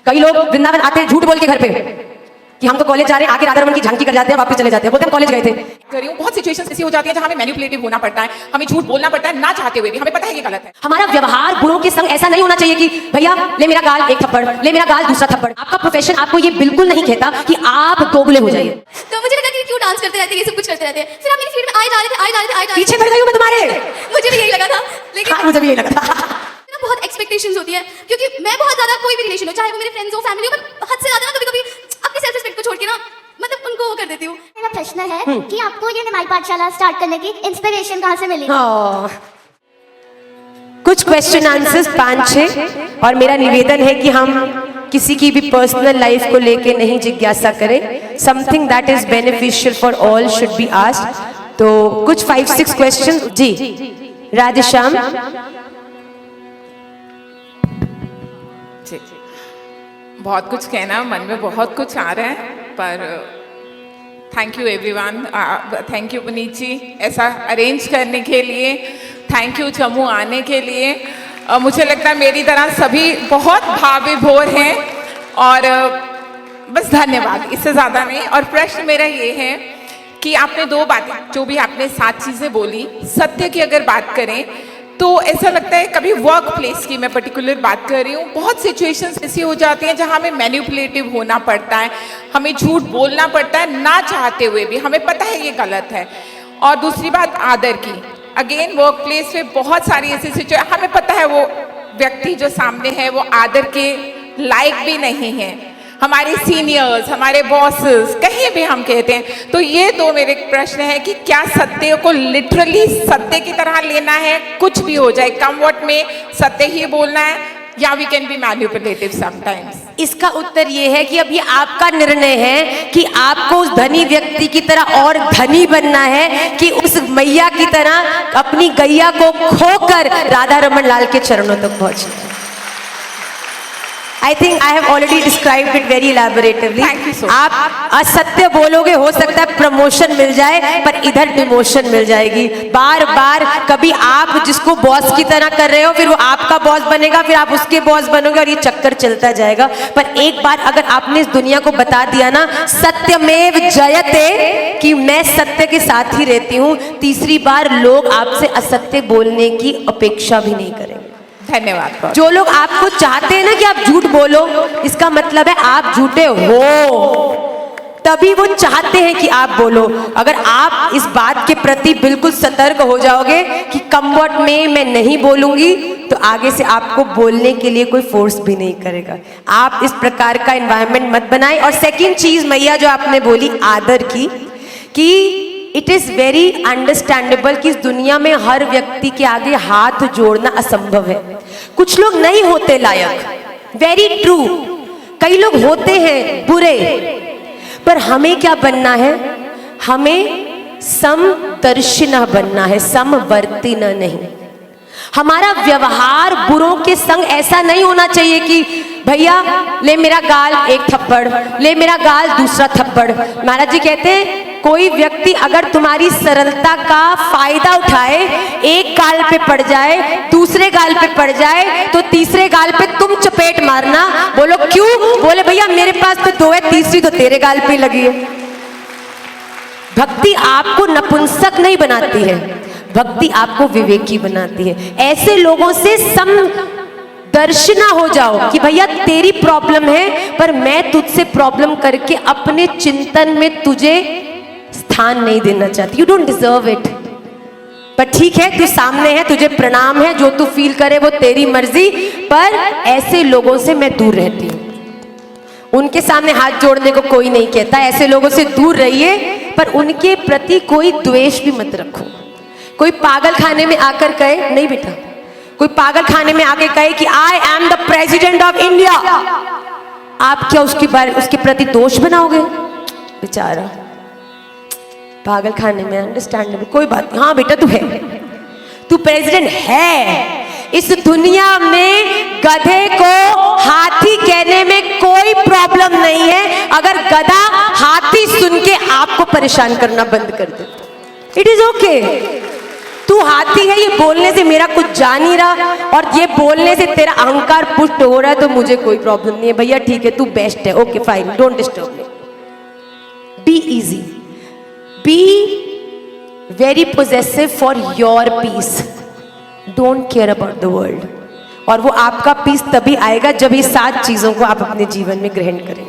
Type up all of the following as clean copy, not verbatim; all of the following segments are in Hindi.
कई लोग वृंदावन आते हैं झूठ बोल के घर पे कि हम तो कॉलेज जा रहे हैं, आगे राधा रमन की झांकी कर जाते हैं, वापस चले जाते हैं, बोलते हैं कॉलेज गए थे। कर रही हूँ, बहुत सिचुएशंस ऐसी हो जाती है जहाँ हमें मैनिपुलेटिव होना पड़ता है, हमें झूठ बोलना पड़ता है ना चाहते हुए भी, हमें पता है ये गलत है। हमारा व्यवहार गुणों के संग ऐसा नहीं होना चाहिए कि भैया ले मेरा गाल एक थप्पड़, ले मेरा गाल दूसरा थप्पड़। आपका प्रोफेशन आपको ये बिल्कुल नहीं कहता कि आप दोगले हो जाइए। तो मुझे लगा कि क्यों डांस करते रहते हैं, ये सब कुछ करते रहते हैं। फिर आप मेरी फील्ड में आए जा रहे थे। पीछे पड़ गई हूँ मैं तुम्हारे। मुझे भी यही लगा था, लेकिन हाँ, मुझे भी यही लगा था। बहुत एक्सपेक्टेशंस होती है, क्योंकि मैं बहुत ज्यादा कोई भी रिलेशन हो, चाहे वो मेरे फ्रेंड्स हो, फैमिली हो, मैं हद से ज्यादा ना कभी-कभी अपनी सेल्फ रिस्पेक्ट को छोड़ के ना मतलब उनको वो कर देती हूँ। मेरा प्रश्न है कि आपको ये निमाई पाठशाला स्टार्ट करने की इंस्पिरेशन कहाँ से मिली? कुछ क्वेश्चन आंसर्स 5-6 और मेरा निवेदन है कि हम किसी की भी पर्सनल लाइफ को लेके नहीं जिज्ञासा करें। Something that is beneficial for all should be asked. तो कुछ 5-6 क्वेश्चन। जी राधेश्याम। बहुत कुछ कहना, मन में बहुत कुछ आ रहा है, पर thank you everyone, thank you Puneet ji ऐसा अरेंज करने के लिए, थैंक यू जम्मू आने के लिए। मुझे लगता है मेरी तरह सभी बहुत भाव विभोर हैं और बस धन्यवाद, इससे ज़्यादा नहीं। और प्रश्न मेरा ये है कि आपने 2 बातें जो भी आपने 7 चीज़ें बोली, सत्य की अगर बात करें तो ऐसा लगता है कभी वर्क प्लेस की मैं पर्टिकुलर बात कर रही हूँ, बहुत सिचुएशंस ऐसी हो जाती हैं जहाँ हमें मैनिपुलेटिव होना पड़ता है, हमें झूठ बोलना पड़ता है ना चाहते हुए भी, हमें पता है ये गलत है। और दूसरी बात आदर की, अगेन वर्क प्लेस पे बहुत सारी ऐसी सिचुएशन, हमें पता है वो व्यक्ति जो सामने है वो आदर के लायक भी नहीं है, हमारे सीनियर्स, हमारे बॉसेस, कहीं भी हम कहते हैं। तो ये 2 मेरे प्रश्न है कि क्या सत्य को लिटरली सत्य की तरह लेना है, कुछ भी हो जाए कम वर्ड में सत्य ही बोलना है, या we can be manipulative sometimes? इसका उत्तर ये है कि अब ये आपका निर्णय है कि आपको उस धनी व्यक्ति की तरह और धनी बनना है कि उस मैया की तरह अपनी गैया को खोकर राधा रमन लाल के चरणों तक पहुंचे। I think I have already described it very elaboratively. Thank you so much. आप असत्य बोलोगे, हो सकता है प्रमोशन मिल जाए पर इधर डिमोशन मिल जाएगी। बार बार कभी आप जिसको बॉस की तरह कर रहे हो फिर वो आपका बॉस बनेगा, फिर आप उसके बॉस बनोगे और ये चक्कर चलता जाएगा। पर एक बार अगर आपने इस दुनिया को बता दिया ना सत्यमेव जयते कि मैं सत्य के साथ ही रहती हूँ, तीसरी बार लोग आपसे असत्य बोलने की अपेक्षा भी नहीं करेंगे। धन्यवाद। जो लोग आपको चाहते हैं ना कि आप झूठ बोलो, इसका मतलब है आप झूठे हो, तभी वो चाहते हैं कि आप बोलो। अगर आप इस बात के प्रति बिल्कुल सतर्क हो जाओगे कि कम वर्ड में मैं नहीं बोलूंगी, तो आगे से आपको बोलने के लिए कोई फोर्स भी नहीं करेगा। आप इस प्रकार का एनवायरनमेंट मत बनाएं। और सेकंड चीज मैया जो आपने बोली आदर की, कि इट इज वेरी अंडरस्टैंडेबल कि इस दुनिया में हर व्यक्ति के आगे हाथ जोड़ना असंभव है। कुछ लोग नहीं होते लायक, वेरी ट्रू, कई लोग होते हैं बुरे, पर हमें क्या बनना है? हमें समदर्शिना बनना है, समवर्तिना नहीं। हमारा व्यवहार बुरों के संग ऐसा नहीं होना चाहिए कि भैया ले मेरा गाल एक थप्पड़, ले मेरा गाल दूसरा थप्पड़। महाराज जी कहते हैं कोई व्यक्ति अगर तुम्हारी सरलता का फायदा उठाए, एक गाल पे पड़ जाए, दूसरे गाल पे पड़ जाए, तो तीसरे गाल पे तुम चपेट मारना। बोलो क्यों? बोले भैया मेरे पास तो 2 है, तीसरी तो तेरे गाल पे लगी है। भक्ति आपको नपुंसक नहीं बनाती है, भक्ति आपको विवेकी बनाती है। ऐसे लोगों से समदर्शिना हो जाओ कि भैया तेरी प्रॉब्लम है पर मैं तुझसे प्रॉब्लम करके अपने चिंतन में तुझे स्थान नहीं देना चाहती। यू डोंट डिजर्व इट, पर ठीक है तू सामने है, तुझे प्रणाम है, जो तू फील करे वो तेरी मर्जी। पर ऐसे लोगों से मैं दूर रहती हूँ, उनके सामने हाथ जोड़ने को कोई नहीं कहता, ऐसे लोगों से दूर रहिए, पर उनके प्रति कोई द्वेष भी मत रखो। कोई पागल खाने में आकर कहे, नहीं बेटा, कोई पागल खाने में आके कहे कि I am the president of India, आप क्या उसके प्रति दोष बनाओगे? बेचारा पागल खाने में, अंडरस्टैंडेबल, कोई बात नहीं, हाँ बेटा तू है, तू प्रेसिडेंट है। इस दुनिया में गधे को हाथी कहने में कोई प्रॉब्लम नहीं है, अगर गधा हाथी सुन के आपको परेशान करना बंद कर दे, इट इज ओके। तू हाथी है, ये बोलने से मेरा कुछ जा नहीं रहा और ये बोलने से तेरा अहंकार पुष्ट हो रहा है, तो मुझे कोई प्रॉब्लम नहीं है भैया, ठीक है तू बेस्ट है, okay fine, don't disturb me. Be easy, be very possessive for your peace, don't care about the world. और वो आपका पीस तभी आएगा जब ये 7 चीजों को आप अपने जीवन में ग्रहण करें।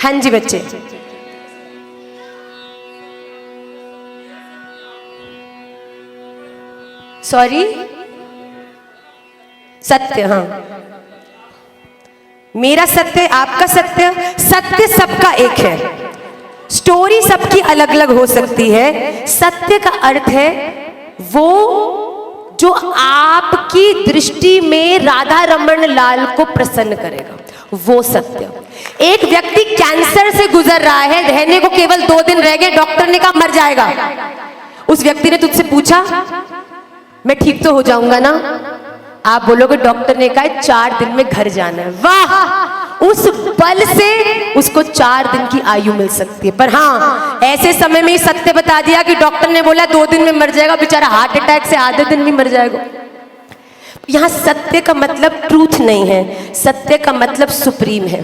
हाँ जी बच्चे, सॉरी, सत्य, हाँ मेरा सत्य, आपका सत्य, सत्य सबका एक है। स्टोरी सबकी अलग अलग हो सकती है। सत्य का अर्थ है वो जो आपकी दृष्टि में राधा रमन लाल को प्रसन्न करेगा, वो सत्य। एक व्यक्ति कैंसर से गुजर रहा है, रहने को केवल 2 दिन रह गए, डॉक्टर ने कहा मर जाएगा। उस व्यक्ति ने तुझसे पूछा मैं ठीक तो हो जाऊंगा ना? आप बोलोगे डॉक्टर ने कहा 4 दिन में घर जाना है। वाह, उस बल से उसको 4 दिन की आयु मिल सकती है। पर हाँ, ऐसे समय में सत्य बता दिया कि डॉक्टर ने बोला 2 दिन में मर जाएगा, बेचारा हार्ट अटैक से आधे दिन में मर जाएगा। यहाँ सत्य का मतलब ट्रूथ नहीं है, सत्य का मतलब सुप्रीम है।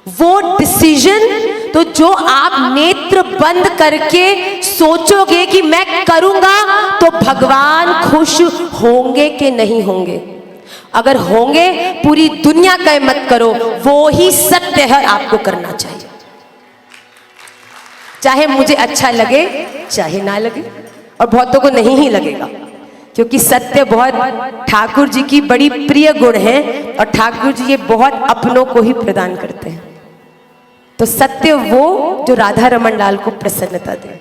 वो डिसीजन तो जो आप नेत्र बंद करके सोचोगे कि मैं करूंगा, तो भगवान खुश होंगे कि नहीं होंगे? अगर होंगे, पूरी दुनिया का मत करो, वो ही सत्य है, आपको करना चाहिए। चाहे मुझे अच्छा लगे चाहे ना लगे, और बहुतों को नहीं ही लगेगा, क्योंकि सत्य बहुत ठाकुर जी की बड़ी प्रिय गुण है और ठाकुर जी ये बहुत अपनों को ही प्रदान करते हैं। तो सत्य वो जो राधा रमन लाल को प्रसन्नता दे।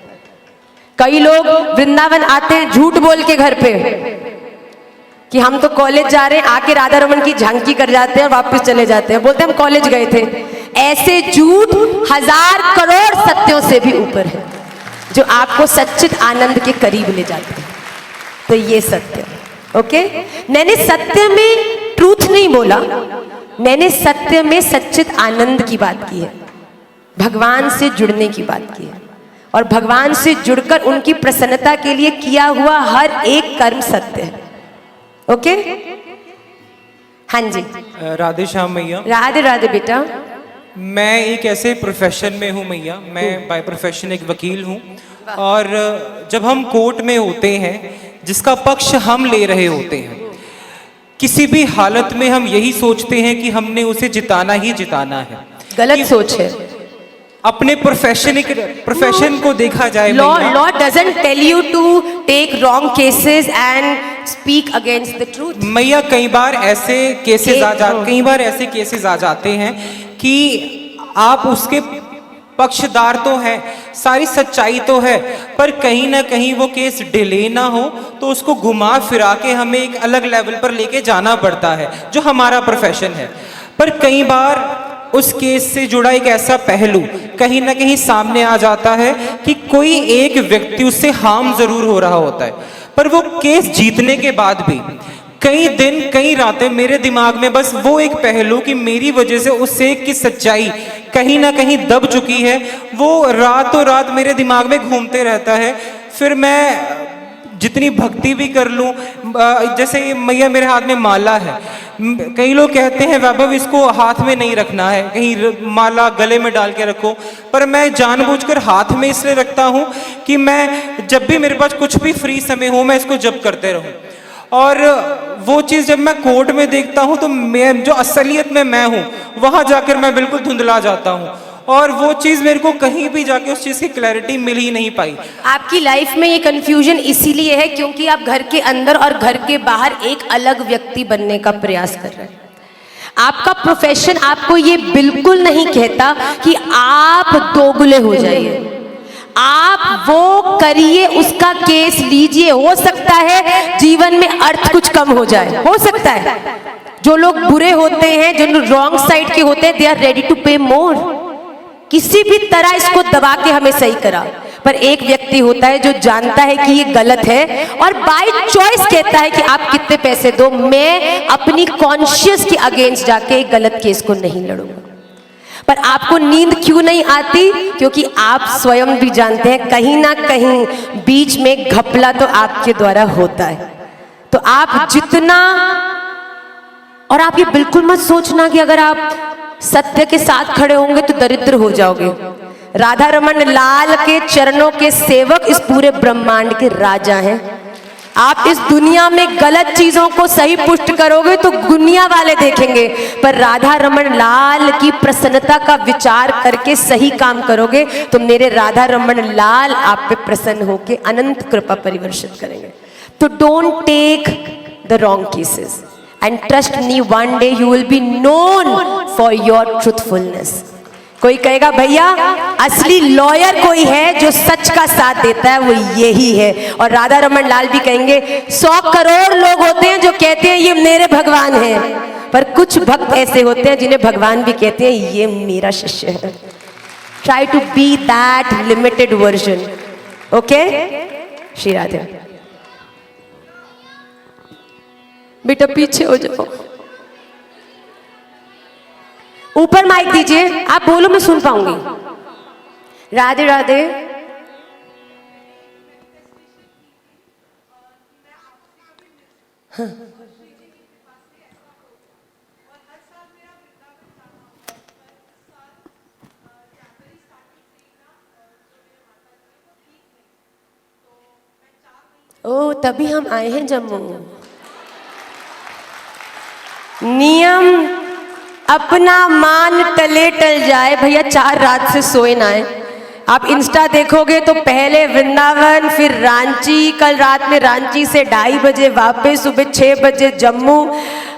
कई लोग वृंदावन आते हैं झूठ बोल के घर पे कि हम तो कॉलेज जा रहे हैं, आके राधा रमन की झांकी कर जाते हैं, वापस चले जाते हैं, बोलते हैं हम कॉलेज गए थे। ऐसे झूठ 1000 करोड़ सत्यों से भी ऊपर है, जो आपको सच्चित आनंद के करीब ले जाते हैं। तो ये सत्य, ओके। मैंने सत्य में ट्रूथ नहीं बोला, मैंने सत्य में सच्चित आनंद की बात की है, भगवान से जुड़ने की बात की है, और भगवान से जुड़कर उनकी प्रसन्नता के लिए किया हुआ हर एक कर्म सत्य है, ओके। हाँ जी, राधे श्याम मैया। राधे राधे बेटा। मैं एक ऐसे प्रोफेशन में हूँ मैया, मैं बाय प्रोफेशन एक वकील हूँ, और जब हम कोर्ट में होते हैं, जिसका पक्ष हम ले रहे होते हैं, किसी भी हालत में हम यही सोचते हैं कि हमने उसे जिताना ही जिताना है। गलत सोच है। अपने प्रोफेशन को देखा जाए, law doesn't tell you to take wrong cases and speak against the truth. मैया कई बार ऐसे केसेस आ जाते हैं कि आप उसके पक्षदार तो हैं, सारी सच्चाई तो है, पर कहीं ना कहीं वो केस डिले ना हो तो उसको घुमा फिरा के हमें एक अलग लेवल पर लेके जाना पड़ता है, जो हमारा प्रोफेशन है। पर कई बार उस केस से जुड़ा एक ऐसा पहलू कहीं ना कहीं सामने आ जाता है कि कोई एक व्यक्ति उससे हार्म जरूर हो रहा होता है, पर वो केस जीतने के बाद भी कई दिन कई रातें मेरे दिमाग में बस वो एक पहलू कि मेरी वजह से उस एक की सच्चाई कहीं ना कहीं दब चुकी है, वो रातों रात मेरे दिमाग में घूमते रहता है। फिर मैं जितनी भक्ति भी कर लूं, जैसे मैया मेरे हाथ में माला है, कई लोग कहते हैं वैभव इसको हाथ में नहीं रखना है, कहीं माला गले में डाल के रखो, पर मैं जानबूझकर हाथ में इसलिए रखता हूं कि मैं जब भी मेरे पास कुछ भी फ्री समय हो, मैं इसको जप करते रहूं। और वो चीज़ जब मैं कोर्ट में देखता हूं तो मैं जो असलियत में मैं हूं, वहां जाकर मैं बिल्कुल धुंधला जाता हूं, और वो चीज़ मेरे को कहीं भी जाके उस चीज़ की क्लैरिटी मिल ही नहीं पाई। आपकी लाइफ में ये कंफ्यूजन इसीलिए है क्योंकि आप घर के अंदर और घर के बाहर एक अलग व्यक्ति बनने का प्रयास कर रहे हैं। आपका प्रोफेशन आपको ये बिल्कुल नहीं कहता कि आप दोगुले हो जाइए, आप वो करिए, उसका केस लीजिए। हो सकता है जीवन में अर्थ कुछ कम हो जाए, हो सकता है। जो लोग बुरे होते हैं, जो रॉन्ग साइड के होते हैं, दे आर रेडी टू पे मोर। किसी भी तरह इसको दबा के हमें सही करा। पर एक व्यक्ति होता है जो जानता है कि ये गलत है और बाय चॉइस कहता है कि आप कितने पैसे दो, मैं अपनी कॉन्शियस के अगेंस्ट जाके गलत केस को नहीं लड़ूंगा। पर आपको नींद क्यों नहीं आती? क्योंकि आप स्वयं भी जानते हैं कहीं ना कहीं बीच में घपला तो आपके द्वारा होता है। तो आप जितना, और आप ये बिल्कुल मत सोचना कि अगर आप सत्य के साथ खड़े होंगे तो दरिद्र हो जाओगे। राधा रमन लाल के चरणों के सेवक इस पूरे ब्रह्मांड के राजा हैं। आप इस दुनिया में गलत चीजों को सही पुष्ट करोगे तो दुनिया वाले देखेंगे, पर राधा रमन लाल की प्रसन्नता का विचार करके सही काम करोगे तो मेरे राधा रमन लाल आप पे प्रसन्न होके अनंत कृपा परिवर्षित करेंगे। तो don't take the wrong cases and trust me, one day you will be known for your truthfulness. कोई कहेगा भैया असली लॉयर कोई है जो सच का साथ देता है, वो यही है। और राधा रमन लाल भी कहेंगे 100 करोड़ लोग होते हैं जो कहते हैं ये मेरे भगवान हैं, पर कुछ भक्त ऐसे होते हैं जिन्हें भगवान भी कहते हैं ये मेरा शिष्य है। Try to be that limited version. Okay, Shri Radhe. बेटा पीछे हो जाओ, ऊपर माइक दीजिए, आप बोलो मैं सुन पाऊंगी। राधे राधे। हाँ। ओ तभी हम आए हैं जम्मू। नियम अपना मान टले टल जाए भैया, 4 रात से सोए ना है। आप इंस्टा देखोगे तो पहले वृंदावन, फिर रांची, कल रात में रांची से 2:30 बजे वापस, सुबह 6 बजे जम्मू।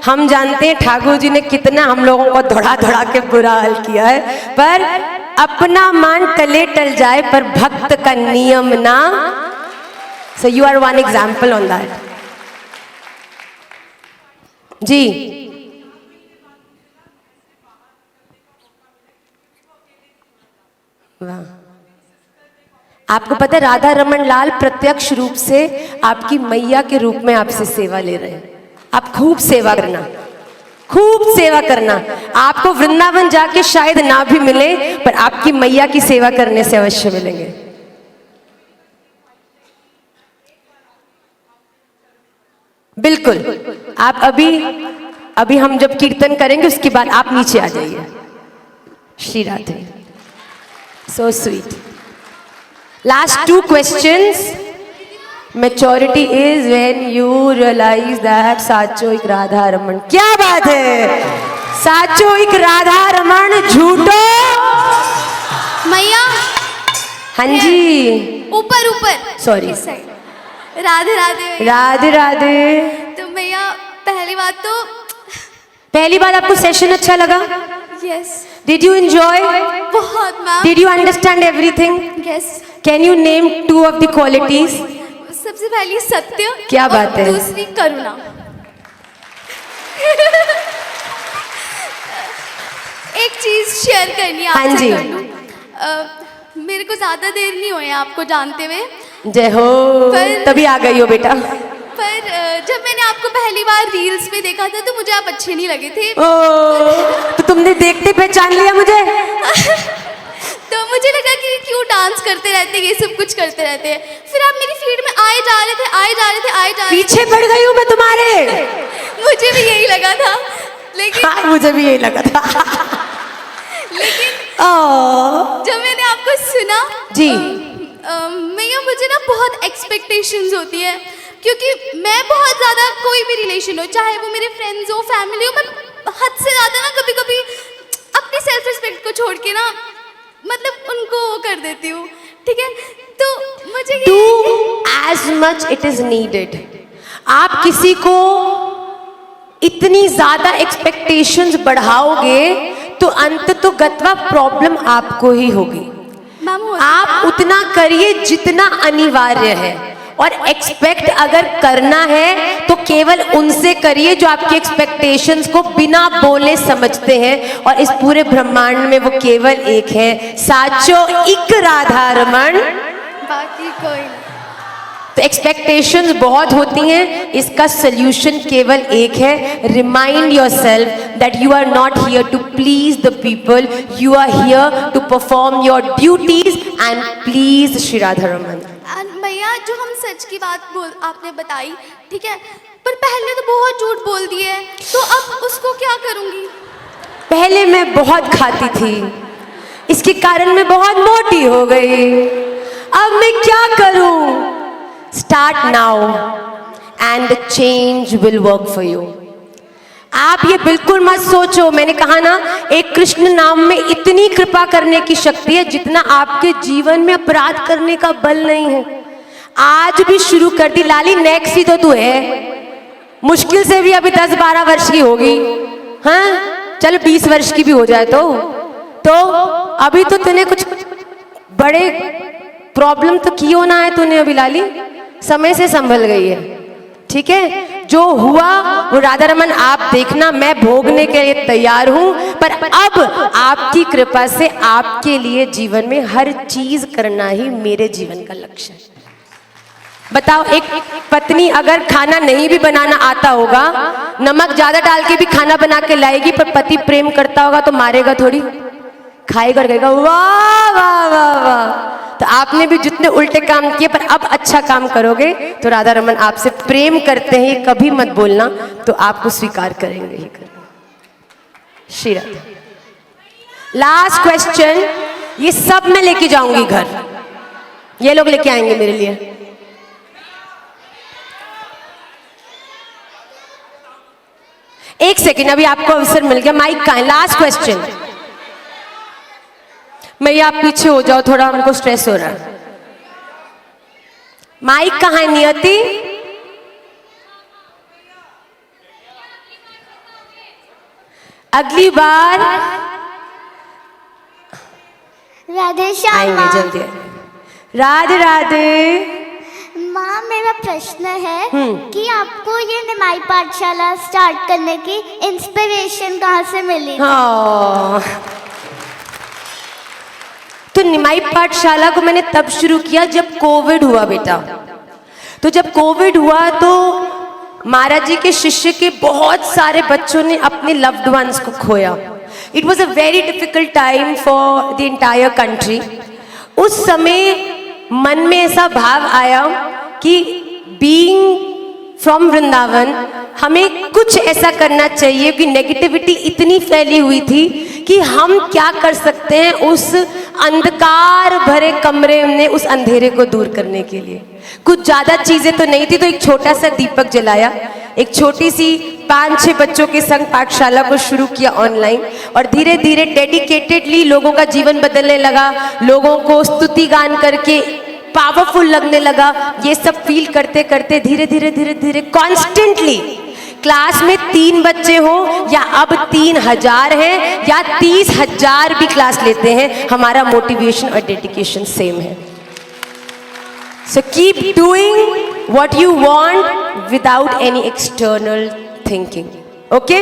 हम जानते हैं ठाकुर जी ने कितना हम लोगों को धड़ा धड़ा के बुरा हाल किया है, पर अपना मान टले टल जाए पर भक्त का नियम ना। So you are one example on that. जी वाह, आपको पता है राधा रमन लाल प्रत्यक्ष रूप से आपकी मैया के रूप में आपसे सेवा ले रहे हैं। आप खूब सेवा करना, खूब सेवा करना। आपको वृंदावन जाके शायद ना भी मिले, पर आपकी मैया की सेवा करने से अवश्य मिलेंगे। बिल्कुल, आप अभी हम जब कीर्तन करेंगे उसके बाद आप नीचे आ जाइए। Shri Radhe. So sweet. Last 2 questions. Maturity is when you realize that साचो एक राधा रमन। क्या बात है, साचो एक राधा रमन झूठो। मैया हाँ जी, ऊपर ऊपर, सॉरी, राधे राधे। राधे राधे। तो मैया पहली बार आपको सेशन अच्छा लगा? यस। Did you enjoy? बहुत ma'am. Did you understand everything? Yes. Can you name 2 of the qualities? सबसे पहली सत्य, क्या बात है? दूसरी करुणा। एक चीज शेयर करनी है हाँ जी। मेरे को ज्यादा देर नहीं हुए आपको जानते हुए। जय हो। तभी आ गई हो बेटा। पर जब मैंने आपको पहली बार रील्स में देखा था तो मुझे आप अच्छे नहीं लगे थे। तो तुमने देखते पहचान लिया मुझे? तो मुझे लगा कि क्यों डांस करते रहते, ये सब कुछ करते रहते हैं। फिर आप मेरी फीड में आए जा रहे थे। पीछे पड़ गई हूँ मैं तुम्हारे। मुझे भी यही लगा था, लेकिन हाँ, मुझे भी यही लगा था। लेकिन जब मैंने आपको सुना जी, मैया मुझे ना बहुत एक्सपेक्टेशंस होती है, क्योंकि मैं बहुत ज़्यादा कोई भी रिलेशन हो, चाहे वो मेरे फ्रेंड्स हो, फैमिली हो, मैं हद से ज़्यादा ना कभी कभी अपनी सेल्फ रिस्पेक्ट को छोड़ के ना मतलब उनको वो कर देती हूँ। ठीक है, तो मुझे do as much it is needed. आप किसी को इतनी ज्यादा एक्सपेक्टेशंस बढ़ाओगे तो अंत तो गत्वा प्रॉब्लम आपको ही होगी। आप उतना करिए जितना अनिवार्य है, और एक्सपेक्ट अगर करना है तो केवल उनसे करिए जो आपकी एक्सपेक्टेशंस को बिना बोले समझते हैं, और इस पूरे ब्रह्मांड में वो केवल एक है, साचो एक राधा रमन, बाकी कोई नहीं। तो एक्सपेक्टेशंस बहुत होती हैं, इसका सोल्यूशन केवल एक है, remind yourself that you are not here to please the people, you are here to perform your duties and please Shri Radha Raman. भैया जो हम सच की बात आपने बताई, ठीक है, पर पहले तो बहुत झूठ बोल दिए, तो अब उसको क्या करूँगी? पहले मैं बहुत खाती थी, इसके कारण मैं बहुत मोटी हो गई, अब मैं क्या करूं? Start now and the change will work for you. आप ये बिल्कुल मत सोचो, मैंने कहा ना, एक कृष्ण नाम में इतनी कृपा करने की शक्ति है जितना आपके जीवन में अपराध करने का बल नहीं है। आज भी शुरू कर दी लाली, नेक्स्ट ही तो तू है, मुश्किल से भी अभी 10-12 वर्ष की होगी, हाँ चल 20 वर्ष की भी हो जाए तो अभी तो तूने कुछ बड़े प्रॉब्लम तो की होना है तूने अभी लाली, समय से संभल गई है, ठीक है। जो हुआ वो राधा रमन आप देखना, मैं भोगने के लिए तैयार हूं, पर अब आपकी कृपा से आपके लिए जीवन में हर चीज करना ही मेरे जीवन का लक्ष्य है। बताओ, एक पत्नी अगर खाना नहीं भी बनाना आता होगा, नमक ज्यादा डाल के भी खाना बना के लाएगी, पर पति प्रेम करता होगा तो मारेगा थोड़ी, खाएगा और कहेगा वाह वाह वाह वाह। तो आपने भी जितने उल्टे काम किए, पर अब अच्छा काम करोगे तो राधा रमन आपसे प्रेम करते हैं, ये कभी मत बोलना, तो आपको स्वीकार करेंगे ही करेंगे। श्री राधा। लास्ट क्वेश्चन, ये सब मैं लेके जाऊंगी घर, ये लोग लेके आएंगे मेरे लिए। एक सेकेंड, अभी आपको अवसर मिल गया, माइक कहाँ है? Last question. मैया आप पीछे हो जाओ, थोड़ा हमको स्ट्रेस हो रहा है। माइक कहाँ है? नियति, अगली बार राधे श्याम आएंगे माँ। जल्दी। राधे राधे। माँ, मेरा प्रश्न है कि आपको ये निमाई पाठशाला स्टार्ट करने की इंस्पिरेशन कहाँ से मिली? हाँ, तो निमाई पाठशाला को मैंने तब शुरू किया जब कोविड हुआ बेटा। तो जब कोविड हुआ तो महाराज जी के शिष्य के बहुत सारे बच्चों ने अपने लव्ड वंस को खोया। It was a very difficult time for the entire country. उस समय मन में ऐसा भाव आया कि बीइंग फ्रॉम वृंदावन हमें कुछ ऐसा करना चाहिए कि नेगेटिविटी इतनी फैली हुई थी कि हम क्या कर सकते हैं उस अंधकार भरे कमरे में, उस अंधेरे को दूर करने के लिए। कुछ ज्यादा चीजें तो नहीं थी, तो एक छोटा सा दीपक जलाया, एक छोटी सी 5-6 बच्चों के संग पाठशाला को शुरू किया ऑनलाइन, और धीरे धीरे डेडिकेटेडली लोगों का जीवन बदलने लगा, लोगों को स्तुति गान करके पावरफुल लगने लगा। ये सब फील करते करते धीरे धीरे धीरे धीरे कॉन्स्टेंटली क्लास में 3 बच्चे हो या अब 3000 हैं या 30,000 भी क्लास लेते हैं, हमारा मोटिवेशन और डेडिकेशन सेम है। So keep doing what you want without any external thinking, okay?